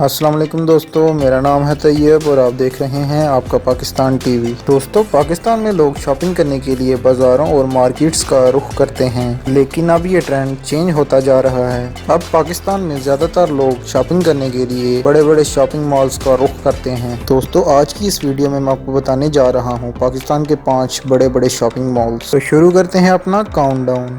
السلام علیکم دوستو، میرا نام ہے طیب اور آپ دیکھ رہے ہیں آپ کا پاکستان ٹی وی۔ دوستو، پاکستان میں لوگ شاپنگ کرنے کے لیے بازاروں اور مارکیٹس کا رخ کرتے ہیں، لیکن اب یہ ٹرینڈ چینج ہوتا جا رہا ہے۔ اب پاکستان میں زیادہ تر لوگ شاپنگ کرنے کے لیے بڑے بڑے شاپنگ مالز کا رخ کرتے ہیں۔ دوستو، آج کی اس ویڈیو میں آپ کو بتانے جا رہا ہوں پاکستان کے 5 بڑے بڑے شاپنگ مالز۔ تو شروع کرتے ہیں اپنا کاؤنٹ ڈاؤن۔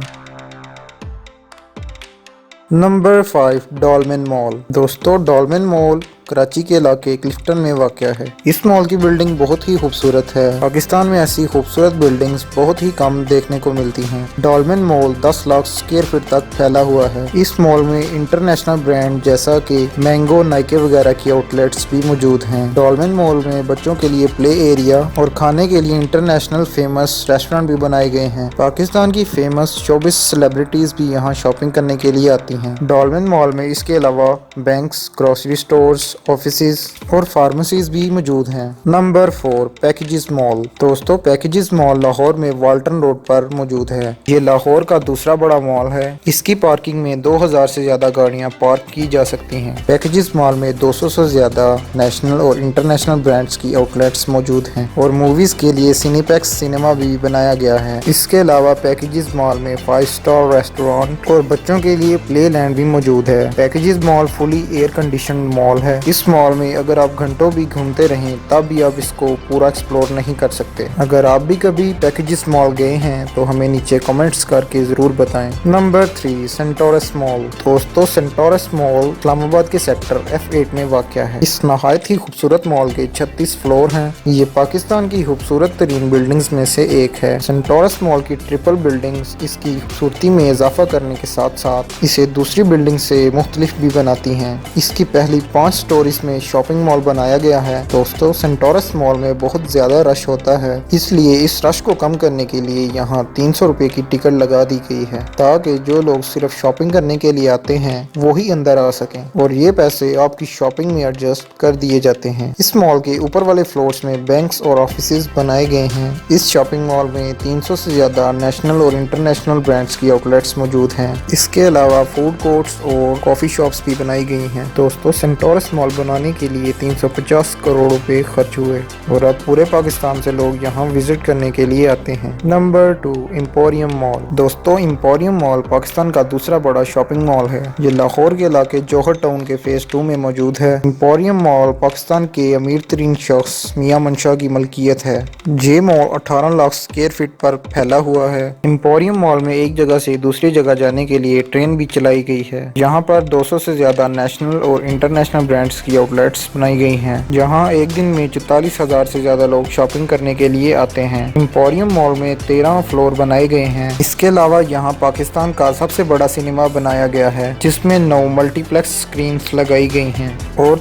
نمبر 5، ڈولمن مال۔ دوستو، ڈولمن مال کراچی کے علاقے کلفٹن میں واقع ہے۔ اس مال کی بلڈنگ بہت ہی خوبصورت ہے۔ پاکستان میں ایسی خوبصورت بلڈنگز بہت ہی کم دیکھنے کو ملتی ہیں۔ ڈولمن مال 10 لاکھ اسکوائر فٹ تک پھیلا ہوا ہے۔ اس مال میں انٹرنیشنل برانڈ جیسا کہ مینگو، نائکے وغیرہ کی آؤٹ لیٹس بھی موجود ہیں۔ ڈولمن مال میں بچوں کے لیے پلے ایریا اور کھانے کے لیے انٹرنیشنل فیمس ریسٹورینٹ بھی بنائے گئے ہیں۔ پاکستان کی فیمس 24 سیلیبریٹیز بھی یہاں شاپنگ کرنے کے لیے آتی ہیں۔ ڈولمن مال میں اس کے علاوہ بینکس، گروسری سٹورز، آفیسز اور فارمیسیز بھی موجود ہیں۔ نمبر 4، پیکیجز مال۔ دوستو، پیکیجز مال لاہور میں والٹن روڈ پر موجود ہے۔ یہ لاہور کا دوسرا بڑا مال ہے۔ اس کی پارکنگ میں 2000 سے زیادہ گاڑیاں پارک کی جا سکتی ہیں۔ پیکیجز مال میں 200 سے زیادہ نیشنل اور انٹرنیشنل برانڈز کی آؤٹ لیٹس موجود ہیں اور موویز کے لیے سینی پیکس سینما بھی بنایا گیا ہے۔ اس کے علاوہ پیکیجز مال میں 5 اسٹار ریسٹورانٹ اور بچوں کے لیے پلے لینڈ بھی موجود ہے۔ پیکیجز مال فلی ایئر کنڈیشنڈ مال ہے۔ اس مال میں اگر آپ گھنٹوں بھی گھومتے رہیں تب بھی آپ اس کو پورا ایکسپلور نہیں کر سکتے۔ اگر آپ بھی کبھی پیکیجز مال گئے ہیں تو ہمیں نیچے کمنٹس کر کے ضرور بتائیں۔ نمبر 3، سینٹورس مال۔ دوستو، سینٹورس مال اسلام آباد کے سیکٹر F8 میں واقع ہے۔ اس نہایت ہی خوبصورت مال کے 36 فلور ہیں۔ یہ پاکستان کی خوبصورت ترین بلڈنگز میں سے ایک ہے۔ سینٹورس مال کی ٹرپل بلڈنگز اس کی خوبصورتی میں اضافہ کرنے کے ساتھ ساتھ اسے دوسری بلڈنگ سے مختلف بھی بناتی ہیں۔ اس کی پہلی 5 سٹوریز میں شاپنگ مال بنایا گیا ہے۔ دوستو، سینٹورس مال میں بہت زیادہ رش ہوتا ہے، اس لیے اس رش کو کم کرنے کے لیے یہاں 300 روپے کی ٹکٹ لگا دی گئی ہے تاکہ جو لوگ صرف شاپنگ کرنے کے لیے آتے ہیں وہی اندر آ سکیں اور یہ پیسے آپ کی شاپنگ میں ایڈجسٹ کر دیے جاتے ہیں۔ اس مال کے اوپر والے فلورز میں بینکس اور آفیسز بنائے گئے ہیں۔ اس شاپنگ مال میں 300 سے زیادہ نیشنل اور انٹرنیشنل برانڈز کی آؤٹ لیٹس موجود ہیں۔ اس کے علاوہ فوڈ کورٹس اور کافی شاپس بھی بنائی گئی ہیں۔ دوستو، سینٹورس مال بنانے کے لیے 350 کروڑ روپے خرچ ہوئے اور اب پورے پاکستان سے لوگ یہاں وزٹ کرنے کے لیے آتے ہیں۔ نمبر 2، ایمپوریم مال۔ دوستو، ایمپوریم مال پاکستان کا دوسرا بڑا شاپنگ مال ہے۔ یہ لاہور کے علاقے جوہر ٹاؤن کے فیز 2 میں موجود ہے۔ ایمپوریم مال پاکستان کے امیر ترین شخص میاں منشا کی ملکیت ہے۔ یہ مال 18 لاکھ اسکوائر فٹ پر پھیلا ہوا ہے۔ ایمپوریم مال میں ایک جگہ سے دوسری جگہ جانے کے لیے ٹرین بھی چلائی گئی ہے۔ یہاں پر 200 سے زیادہ نیشنل اور انٹرنیشنل برانڈز کی آؤٹ لیٹس بنائی گئی ہیں، جہاں ایک دن میں 44,000 سے زیادہ لوگ شاپنگ کرنے کے لیے آتے ہیں۔ ایمپوریم مال میں 13 فلور بنائے گئے ہیں۔ اس کے علاوہ یہاں پاکستان کا سب سے بڑا سینما بنایا گیا ہے جس میں 9 ملٹی پلیکس سکرینز لگائی گئی ہیں اور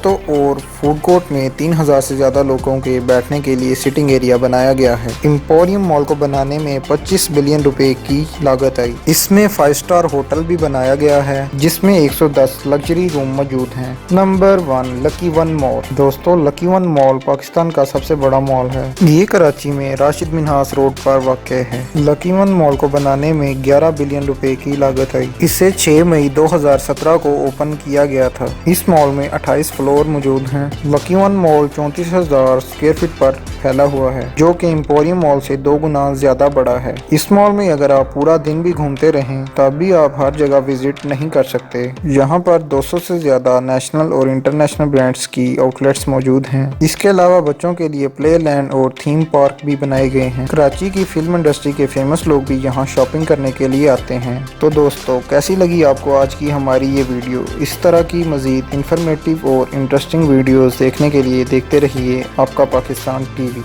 فوڈ کورٹ میں 3,000 سے زیادہ لوگوں کے بیٹھنے کے لیے سٹنگ ایریا بنایا گیا ہے۔ ایمپوریم مال کو بنانے میں 25 بلین روپے کی لاگت آئی۔ اس میں 5 اسٹار ہوٹل بھی بنایا گیا ہے جس میں 110 لگژری روم موجود ہیں۔ نمبر 1، لکی ون مال۔ دوستو، لکی ون مال پاکستان کا سب سے بڑا مال ہے۔ یہ کراچی میں راشد منہاس روڈ پر واقع ہے۔ لکی ون مال کو بنانے میں 11 بلین روپے کی لاگت آئی۔ اسے 6 مئی 2017 کو اوپن کیا گیا تھا۔ اس مال میں 28 فلور موجود ہیں۔ لکی ون مال 34,000 اسکوائر فٹ پر پھیلا ہوا ہے، جو کہ ایمپوریم مال سے 2 گنا زیادہ بڑا ہے۔ اس مال میں اگر آپ پورا دن بھی گھومتے رہیں تب بھی آپ ہر جگہ وزٹ نہیں کر سکتے۔ یہاں پر 200 سے زیادہ نیشنل اور انٹرنیشنل برانڈز کی آؤٹ لیٹس موجود ہیں۔ اس کے علاوہ بچوں کے لیے پلے لینڈ اور تھیم پارک بھی بنائے گئے ہیں۔ کراچی کی فلم انڈسٹری کے فیمس لوگ بھی یہاں شاپنگ کرنے کے لیے آتے ہیں۔ تو دوستو، کیسی لگی آپ کو آج کی ہماری یہ ویڈیو؟ اس طرح کی مزید انفارمیٹیو اور انٹرسٹنگ ویڈیوز دیکھنے کے لیے دیکھتے رہیے آپ کا پاکستان ٹی وی۔